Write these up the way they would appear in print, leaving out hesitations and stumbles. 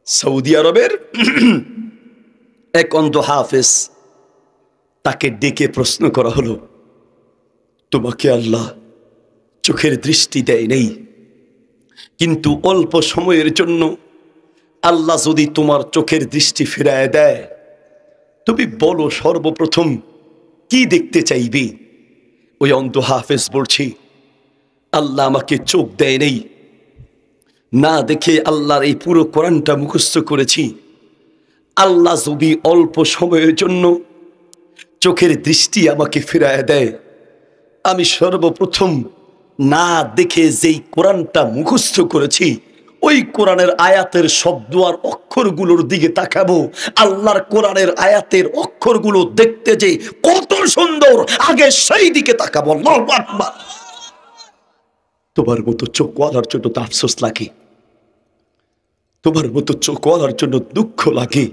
Saudi আরবের এক অন্ধ হাফেজ, তাকে ডেকে প্রশ্ন করা হলো, তোমাকে আল্লাহ চোখের দৃষ্টি দেয় নেই, কিন্তু অল্প সময়ের জন্য আল্লাহ যদি তোমার চোখের দৃষ্টি ফিরায় দেয়, তুমি বলো সর্বপ্রথম কি দেখতে চাইবে? ওই অন্ধ হাফেজ বলছি, আল্লাহ আমাকে চোখ দেয় নেই, না দেখে আল্লাহর এই পুরো কোরআনটা মুখস্থ করেছি। আল্লাহ যদি অল্প সময়ের জন্য চোখের দৃষ্টি আমাকে ফিরায় দেয়, আমি সর্বপ্রথম না দেখে যেই কোরআনটা মুখস্থ করেছি ওই কোরআনের আয়াতের শব্দ আর অক্ষরগুলোর দিকে তাকাবো। আল্লাহর কোরআনের আয়াতের অক্ষরগুলো দেখতে যে কত সুন্দর, আগে সেই দিকে তাকাবো। আল্লাহু আকবার। তোমার মতো চোখওয়ালার জন্য তো আফসোস লাগে, তোমার মতো চোখওয়ালার জন্য দুঃখ লাগে,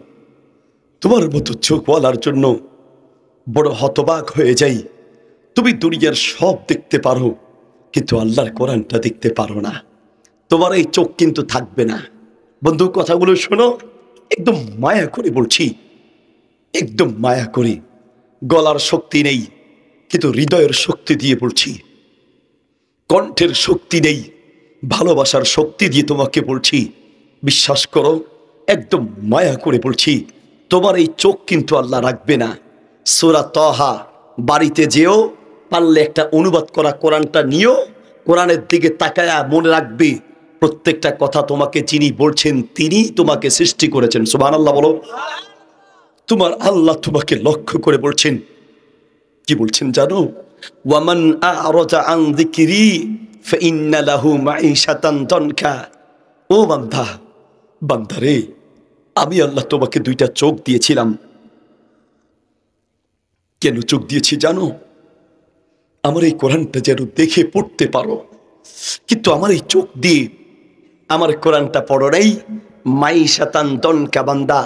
তোমার মতো চোখওয়ালার জন্য বড় হতবাক হয়ে যাই। তুমি দুনিয়ার সব দেখতে পারো, কিন্তু আল্লাহর কোরআনটা দেখতে পারো না। তোমার এই চোখ কিন্তু থাকবে না। বন্ধু, কথাগুলো শোনো, একদম মায়া করে বলছি, একদম মায়া করে। গলার শক্তি নেই, কিন্তু হৃদয়ের শক্তি দিয়ে বলছি। কণ্ঠের শক্তি নেই, ভালোবাসার শক্তি দিয়ে তোমাকে বলছি। বিশ্বাস করো, একদম মায়া করে বলছি, তোমার এই চোখ কিন্তু আল্লাহ রাখবে না। সূরা তাহা বাড়িতে যেও, পারলে একটা অনুবাদ করা কোরআনটা নিও, কোরআনের দিকে তাকায়া মনে রাখবে প্রত্যেকটা কথা তোমাকে যিনি বলছেন তিনি তোমাকে সৃষ্টি করেছেন। সুবহানাল্লাহ বলো। তোমার আল্লাহ তোমাকে লক্ষ্য করে বলছেন। কি বলছেন জানো? ওয়ামান আ'রাজা আন যিকরি ফাইন্না লাহু মাঈশাতান দানকা। ও বান্দা, বান্দারে, আমি আল্লাহ তোমাকে দুইটা চোখ দিয়েছিলাম। কেন চোখ দিয়েছি জানো? আমার এই কোরআনটা যেন দেখে পড়তে পারো। কিন্তু আমার এই চোখ দিয়ে আমার কোরআনটা পড়ো নাই, মাঈশাতান দানকা। বান্দা,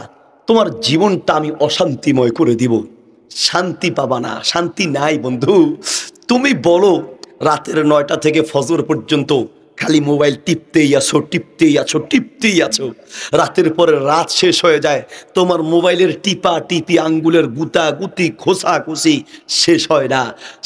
তোমার জীবনটা আমি অশান্তিময় করে দিব, শান্তি পাবা না। শান্তি নাই বন্ধু। তুমি বলো রাতের 9টা থেকে ফজর পর্যন্ত খালি মোবাইল টিপতেই আছো, টিপতেই আছো, টিপতেই আছো। রাতের পরে রাত শেষ হয়ে যায়, তোমার মোবাইলের টিপা টিপি, আঙ্গুলের গুতা গুতি, খোসা খুশি শেষ হয় না।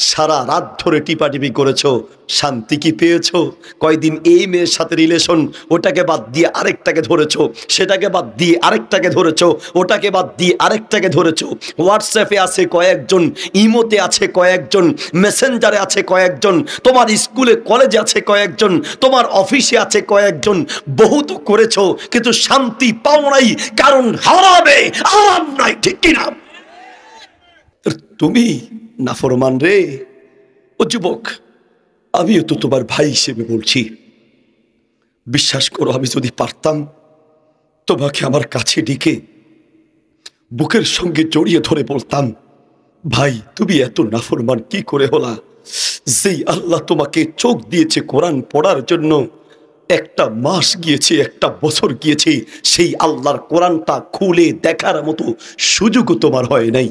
সারা রাত ধরে টিপা টিপি করেছো, শান্তি কি পেয়েছো? কয়দিন এই মেয়ের সাথে রিলেশন, ওটাকে বাদ দিয়ে আরেকটাকে ধরেছো, সেটাকে বাদ দিয়ে আরেকটাকে ধরেছো, ওটাকে বাদ দিয়ে আরেকটাকে ধরেছো। হোয়াটসঅ্যাপে আছে কয়েকজন, ইমোতে আছে কয়েকজন, মেসেঞ্জারে আছে কয়েকজন, তোমার স্কুলে কলেজে আছে কয়েকজন, তোমার অফিসে আছে কয়েকজন। বহু তো করেছো, কিন্তু শান্তি পাও নাই, কারণ হারাবে আরাম নাই, ঠিক কিনা? তুমি নাফরমান রে। ও যুবক, আমিও তো তোমার ভাই হিসেবে বলছি, বিশ্বাস করো, আমি যদি পারতাম তোমাকে আমার কাছে ডেকে বুকের সঙ্গে জড়িয়ে ধরে বলতাম, ভাই তুমি এত নাফরমান কি করে হলা? যেই আল্লাহ তোমাকে চোখ দিয়েছে কোরআন পড়ার জন্য, একটা মাস গিয়েছে, একটা বছর গিয়েছে, সেই আল্লাহর কোরআনটা খুলে দেখার মতো সুযোগও তোমার হয় নাই।